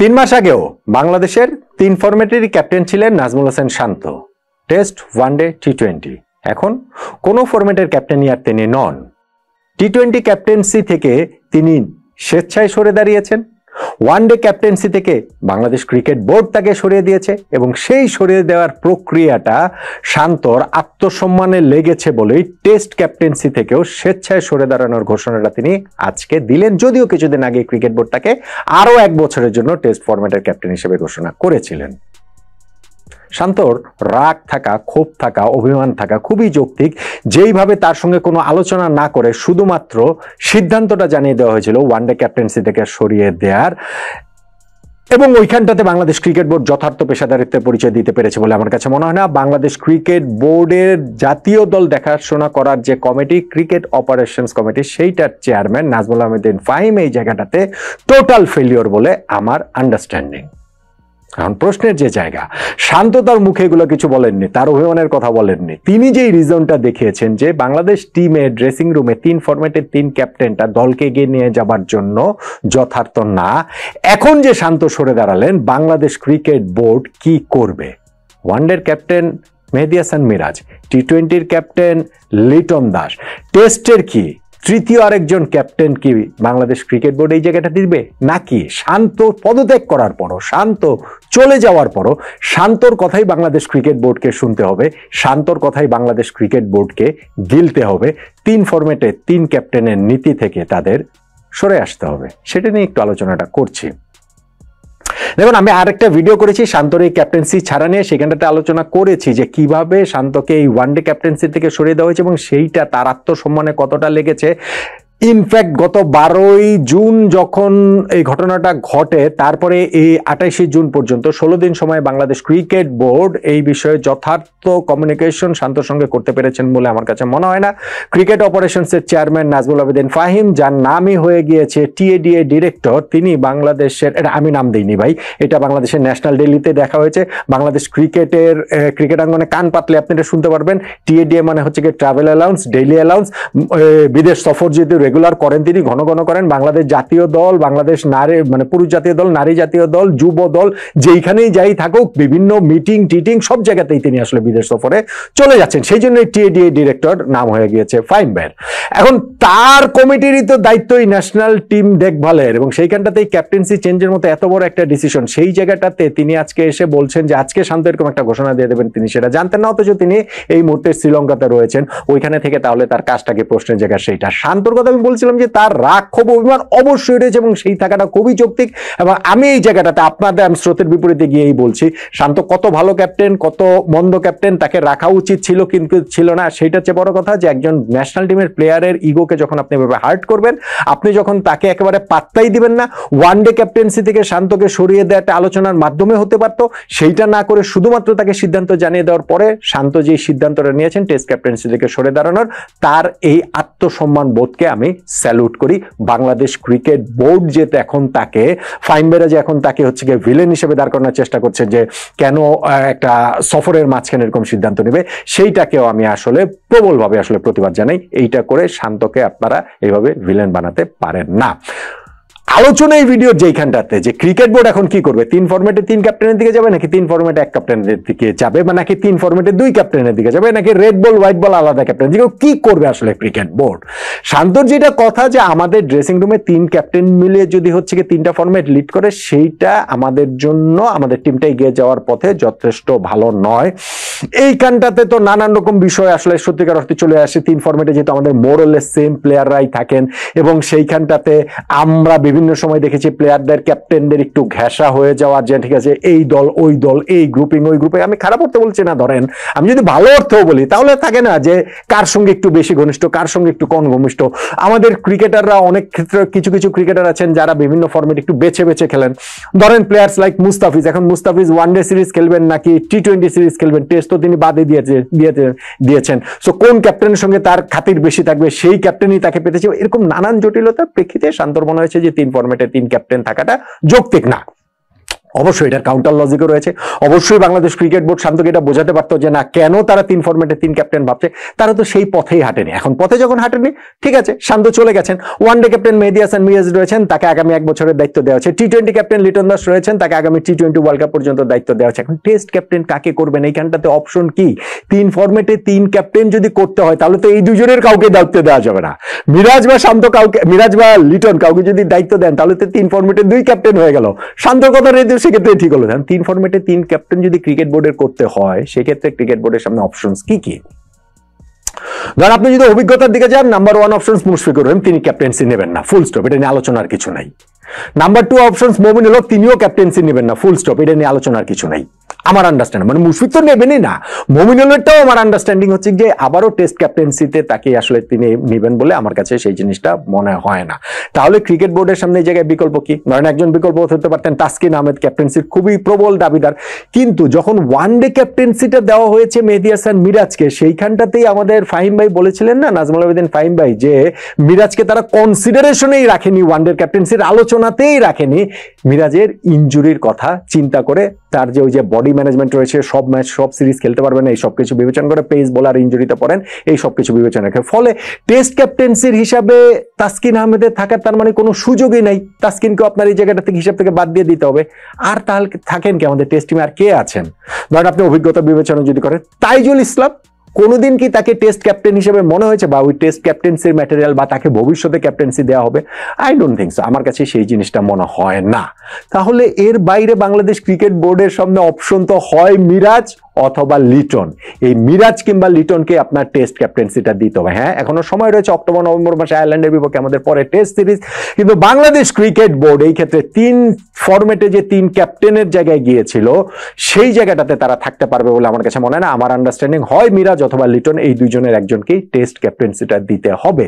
3 মাস আগেও বাংলাদেশের 3 ফরম্যাটেরই ক্যাপ্টেন ছিলেন নাজমুল হোসেন শান্ত, টেস্ট, ওয়ানডে, টি20। এখন কোনো ফরম্যাটের ক্যাপ্টেনই আর তিনি নন। টি20 ক্যাপ্টেন্সি থেকে তিনি স্বেচ্ছায় সরে দাঁড়িয়েছেন, ওয়ানডে ক্যাপ্টেন্সি থেকে বাংলাদেশ ক্রিকেট বোর্ড তাকে সরিয়ে দিয়েছে এবং সেই সরিয়ে দেওয়ার প্রক্রিয়াটা শান্তর আত্মসম্মানে লেগেছে বলেই টেস্ট ক্যাপ্টেন্সি থেকেও স্বেচ্ছায় সরে দাঁড়ানোর ঘোষণাটা তিনি আজকে দিলেন, যদিও কিছুদিন আগে ক্রিকেট বোর্ড তাকে আরও 1 বছরের জন্য টেস্ট ফরম্যাটের ক্যাপ্টেন হিসেবে ঘোষণা করেছিলেন। শান্তর রাগ থাকা, ক্ষোভ থাকা, অভিমান থাকা খুবই যৌক্তিক। যেইভাবে তার সঙ্গে কোনো আলোচনা না করে শুধুমাত্র সিদ্ধান্তটা জানিয়ে দেওয়া হয়েছিল ওয়ানডে ক্যাপ্টেন্সি থেকে সরিয়ে দেওয়ার, এবং ওইখানটাতে বাংলাদেশ ক্রিকেট বোর্ড যথার্থ পেশাদারিত্বের পরিচয় দিতে পেরেছে বলে আমার কাছে মনে হয় না। বাংলাদেশ ক্রিকেট বোর্ডের জাতীয় দল দেখাশোনা করার যে কমিটি, ক্রিকেট অপারেশনস কমিটি, সেইটার চেয়ারম্যান নাজমুল আহমেদ ফাহিম এই জায়গাটাতে টোটাল ফেলিওর বলে আমার আন্ডারস্ট্যান্ডিং। কারণ প্রশ্নের যে জায়গা, শান্ত তার মুখে এগুলো কিছু বলেননি, তার অভিমানের কথা বলেননি। তিনি যেই রিজনটা দেখিয়েছেন যে বাংলাদেশ টিমের ড্রেসিং রুমে 3 ফরম্যাটের 3 ক্যাপ্টেনটা দলকে এগিয়ে নিয়ে যাবার জন্য যথার্থ না। এখন যে শান্ত সরে দাঁড়ালেন, বাংলাদেশ ক্রিকেট বোর্ড কি করবে? ওয়ানডের ক্যাপ্টেন মেহেদী হাসান মিরাজ, টি20-র ক্যাপ্টেন লিটন দাস, টেস্টের কি তৃতীয় আরেকজন ক্যাপ্টেন কি বাংলাদেশ ক্রিকেট বোর্ড এই জায়গাটা দিবে? নাকি শান্ত পদত্যাগ করার পরও, শান্ত চলে যাওয়ার পরও শান্তর কথাই বাংলাদেশ ক্রিকেট বোর্ডকে শুনতে হবে, শান্তর কথাই বাংলাদেশ ক্রিকেট বোর্ডকে গিলতে হবে, 3 ফরম্যাটে 3 ক্যাপ্টেনের নীতি থেকে তাদের সরে আসতে হবে? সেটা নিয়ে একটু আলোচনাটা করছি। দেখুন, আমি আরেকটা ভিডিও করেছি শান্তর এই ক্যাপ্টেন্সি ছাড়া নিয়ে, সেখানটাতে আলোচনা করেছি যে কিভাবে শান্তকে এই ওয়ানডে ক্যাপ্টেন্সি থেকে সরিয়ে দেওয়া হয়েছে এবং সেইটা তার আত্মসম্মানে কতটা লেগেছে। ইনফ্যাক্ট গত 12ই জুন যখন এই ঘটনাটা ঘটে, তারপরে এই 28শে জুন পর্যন্ত 16 দিন সময় বাংলাদেশ ক্রিকেট বোর্ড এই বিষয়ে যথার্থ কমিউনিকেশন শান্তর সঙ্গে করতে পেরেছেন বলে আমার কাছে মনে হয় না। ক্রিকেট অপারেশনসের চেয়ারম্যান নাজমুল আহমেদ ফাহিম, যার নামই হয়ে গিয়েছে টিএডিএ ডিরেক্টর, তিনি বাংলাদেশের, এটা আমি নাম দিইনি ভাই, এটা বাংলাদেশের ন্যাশনাল ডেইলিতে দেখা হয়েছে। বাংলাদেশ ক্রিকেটের ক্রিকেটাঙ্গনে কান পাতলে আপনি এটা শুনতে পারবেন। টিএডিএ মানে হচ্ছে কি ট্রাভেল অ্যালাউন্স, ডেইলি অ্যালাউন্স, বিদেশ সফর যেহেতু রেগুলার করেন তিনি, ঘন ঘন করেন। বাংলাদেশ জাতীয় দল, বাংলাদেশ নারী মানে পুরুষ জাতীয় দল, নারী জাতীয় দল, যুব দল, যেইখানেই যাই থাকুক, বিভিন্ন মিটিং টিটিং সব জায়গাতেই তিনি আসলে বিদেশ সফরে চলে যাচ্ছেন। সেই জন্য টিএডিএ ডিরেক্টর নাম হয়ে গিয়েছে ফাহিম ভাইয়ের। এখন তার কমিটিরই তো দায়িত্বই ন্যাশনাল টিম দেখভালের, এবং সেইখানটাতেই ক্যাপ্টেন্সি চেঞ্জের মতো এত বড় একটা ডিসিশন, সেই জায়গাটাতে তিনি আজকে এসে বলছেন যে আজকে শান্ত এরকম একটা ঘোষণা দিয়ে দেবেন, তিনি সেটা জানতেন না, অথচ তিনি এই মুহূর্তে শ্রীলঙ্কাতে রয়েছেন। ওইখানে থেকে তাহলে তার কাজটাকে প্রশ্নের জায়গা সেইটা। শান্তর কথা আমি বলছিলাম যে তার রাগ, ক্ষোভ, অভিমান অবশ্যই রয়েছে এবং সেই থাকাটা খুবই যৌক্তিক। এবং আমি এই জায়গাটাতে আপনাদের আমি স্রোতের বিপরীতে গিয়েই বলছি, শান্ত কত ভালো ক্যাপ্টেন, কত মন্দ ক্যাপ্টেন, তাকে রাখা উচিত ছিল কিন্তু ছিল না। সেইটা হচ্ছে বড় কথা, যে একজন ন্যাশনাল টিমের প্লেয়ারের ইগোকে যখন আপনি এভাবে হার্ট করবেন, আপনি যখন তাকে একেবারে পাত্তাই দিবেন না। ওয়ানডে ক্যাপ্টেন্সি থেকে শান্তকে সরিয়ে দেওয়া একটা আলোচনার মাধ্যমে হতে পারতো, সেইটা না করে শুধুমাত্র তাকে সিদ্ধান্ত জানিয়ে দেওয়ার পরে শান্ত যে সিদ্ধান্তটা নিয়েছেন টেস্ট ক্যাপ্টেন্সি থেকে সরে দাঁড়ানোর, তার এই আত্মসম্মান বোধকে আমি স্যালুট করি। বাংলাদেশ ক্রিকেট বোর্ড যে এখন তাকে ফাহিম ভাইরা যে এখন তাকে হচ্ছে গিয়ে ভিলেন হিসেবে দাঁড় করানোর চেষ্টা করছে, যে কেন একটা সফরের মাঝখানে এরকম সিদ্ধান্ত নেবে, সেইটাকেও আমি আসলে প্রবলভাবে আসলে প্রতিবাদ জানাই। এইটা করে শান্তকে আপনারা এইভাবে ভিলেন বানাতে পারেন না। আলোচনা এই ভিডিওর যেইখানটাতে যে ক্রিকেট বোর্ড এখন কি করবে, 3 ফরম্যাটে 3 ক্যাপ্টেনের দিকে যাবে, নাকি 3 ফরম্যাটে 1 ক্যাপ্টেনের দিকে যাবে, বা নাকি 3 ফরম্যাটে 2 ক্যাপ্টেনের দিকে যাবে, নাকি রেড বল হোয়াইট বল আলাদা ক্যাপ্টেন দিকে, কি করবে আসলে ক্রিকেট বোর্ড? শান্তর যেটা কথা যে আমাদের ড্রেসিং রুমে 3 ক্যাপ্টেন মিলে যদি হচ্ছে কি 3টা ফরম্যাট লিড করে, সেইটা আমাদের জন্য, আমাদের টিমটা এগিয়ে যাওয়ার পথে যথেষ্ট ভালো নয়। এইখানটাতে তো নানান রকম বিষয় আসলে সত্যিকার অর্থে চলে আসে। 3 ফরম্যাটে যেহেতু আমাদের মোরলেস সেম প্লেয়াররাই থাকেন, এবং সেইখানটাতে আমরা বিভিন্ন সময় দেখেছি প্লেয়ারদের ক্যাপ্টেনদের একটু ঘেঁষা হয়ে যাওয়া, যে ঠিক আছে এই দল ওই দল, এই গ্রুপিং ওই গ্রুপে। আমি খারাপ অর্থে বলছি না, ধরেন আমি যদি ভালো অর্থেও বলি, তাহলে থাকে না যে কার সঙ্গে একটু বেশি ঘনিষ্ঠ, কার সঙ্গে একটু কম ঘনিষ্ঠ। আমাদের ক্রিকেটাররা অনেক ক্ষেত্রে কিছু কিছু ক্রিকেটার আছেন যারা বিভিন্ন ফরম্যাট একটু বেছে বেছে খেলেন। ধরেন প্লেয়ার্স লাইক মুস্তাফিজ, এখন মুস্তাফিজ ওয়ানডে সিরিজ খেলবেন নাকি টি20 সিরিজ খেলবেন, টেস্ট তো তিনি বাদে দিয়েছেন। সো কোন ক্যাপ্টেনের সঙ্গে তার খাতির বেশি থাকবে, সেই ক্যাপ্টেনই তাকে পেতেছে। এরকম নানান জটিলতার প্রেক্ষিতে শান্তর মনে হয়েছে যে 3 ফরম্যাটে 3 ক্যাপ্টেন থাকাটা যৌক্তিক না। অবশ্যই এটার কাউন্টার লজিকও রয়েছে। অবশ্যই বাংলাদেশ ক্রিকেট বোর্ড শান্তকে এটা বোঝাতে পারতো যে না, কেন তারা 3 ফরম্যাটে 3 ক্যাপ্টেন ভাবছে, তারা তো সেই পথেই হাঁটেনি। এখন পথে যখন হাঁটেনি, ঠিক আছে, শান্ত চলে গেছেন। ওয়ানডে ক্যাপ্টেন মেহেদী হাসান মিরাজ রয়েছেন, তাকে আগামী 1 বছরের দায়িত্ব দেওয়া হচ্ছে। টি-20 ক্যাপ্টেন লিটন দাস রয়েছেন, তাকে আগামী টি-20 ওয়ার্ল্ড কাপ পর্যন্ত দায়িত্ব দেওয়া হচ্ছে। এখন টেস্ট ক্যাপ্টেন কাকে করবেন, এইখানটাতে অপশন কি? 3 ফরম্যাটে 3 ক্যাপ্টেন যদি করতে হয়, তাহলে তো এই দুজনের কাউকে দায়িত্ব দেওয়া যাবে না। মিরাজ বা শান্ত কাউকে, মিরাজ বা লিটন কাউকে যদি দায়িত্ব দেন, তাহলে তো 3 ফরম্যাটে 2 ক্যাপ্টেন হয়ে গেল। শান্তর কথা রেডিও সেক্ষেত্রে ঠিক হলো। 3 ফরম্যাটে 3 ক্যাপ্টেন যদি ক্রিকেট বোর্ডের করতে হয়, সেক্ষেত্রে ক্রিকেট বোর্ডের সামনে অপশনস কি কি? ধর আপনি যদি অভিজ্ঞতার দিকে যান, নাম্বার 1 অপশনস মুশফিকুর রহিম, তিনি ক্যাপ্টেন্সি নেবেন না, ফুল স্টপ, এটা নিয়ে আলোচনার কিছু নাই। নাম্বার 2 অপশনস মমিনুল হক, তিনিও ক্যাপ্টেন্সি নেবেন না, ফুল স্টপ, এটা নিয়ে আলোচনার কিছু নাই। আমার আন্ডারস্ট্যান্ডিং, মানে মুশফিক তো নেবেনই না, মমিনুলেরটাও আমার আন্ডারস্ট্যান্ডিং হচ্ছে যে আবারও টেস্ট ক্যাপ্টেন্সিতে তাকে আসলে তিনি নেবেন বলে আমার কাছে সেই জিনিসটা মনে হয় না। তাহলে ক্রিকেট বোর্ডের সামনে এই জায়গায় বিকল্প কি? ধরেন একজন বিকল্প হতে পারতেন তাসকিন আহমেদ, ক্যাপ্টেন্সির খুবই প্রবল দাবিদার, কিন্তু যখন ওয়ানডে ক্যাপ্টেন্সিটা দেওয়া হয়েছে মেহেদী হাসান মিরাজকে, সেইখানটাতেই আমাদের ফাহিম ভাই বলেছিলেন না, নাজমুল আবেদিন ফাহিম ভাই, যে মিরাজকে তারা কনসিডারেশনেই রাখেনি, ওয়ানডে ক্যাপ্টেন্সির আলোচনাতেই রাখেনি, মিরাজের ইনজুরির কথা চিন্তা করে, তার যে ওই যে বডি ম্যানেজমেন্ট রয়েছে, সব ম্যাচ সব সিরিজ খেলতে পারবে না, এই সব কিছু বিবেচনা করে, পেস বোলার ইনজুরিতে পড়েন, এই সব কিছু বিবেচনা রাখে। ফলে টেস্ট ক্যাপ্টেন্সির হিসাবে তাসকিন আহমেদের থাকার তার মানে কোনো সুযোগই নাই। তাসকিনকে আপনার এই জায়গাটা থেকে হিসাব থেকে বাদ দিয়ে দিতে হবে। আর তাহলে থাকেন কি আমাদের টেস্ট টিমে, আর কে আছেন? ধরেন আপনি অভিজ্ঞতা বিবেচনা যদি করেন, তাইজুল ইসলাম, কোনোদিন কি তাকে টেস্ট ক্যাপ্টেন হিসেবে মনে হয়েছে, বা ওই টেস্ট ক্যাপ্টেন্সির ম্যাটেরিয়াল, বা তাকে ভবিষ্যতে ক্যাপ্টেন্সি দেওয়া হবে? আই ডোন্ট থিঙ্ক সো, আমার কাছে সেই জিনিসটা মনে হয় না। তাহলে এর বাইরে বাংলাদেশ ক্রিকেট বোর্ডের সামনে অপশন তো হয় মিরাজ অথবা লিটন। এই মিরাজ কিংবা লিটনকে আপনার টেস্ট ক্যাপ্টেন্সিটা দিতে হবে। হ্যাঁ, এখনো সময় রয়েছে, অক্টোবর নভেম্বর মাসে আয়ারল্যান্ডের বিপক্ষে আমাদের পরে টেস্ট সিরিজ, কিন্তু বাংলাদেশ ক্রিকেট বোর্ড এই ক্ষেত্রে 3 ফরম্যাটে যে 3 ক্যাপ্টেনের জায়গায় গিয়েছিল, সেই জায়গাটাতে তারা থাকতে পারবে বলে আমার কাছে মনে হয় না। আমার আন্ডারস্ট্যান্ডিং হয় মিরাজ অথবা লিটন, এই দুইজনের একজনকেই টেস্ট ক্যাপ্টেন্সিটা দিতে হবে।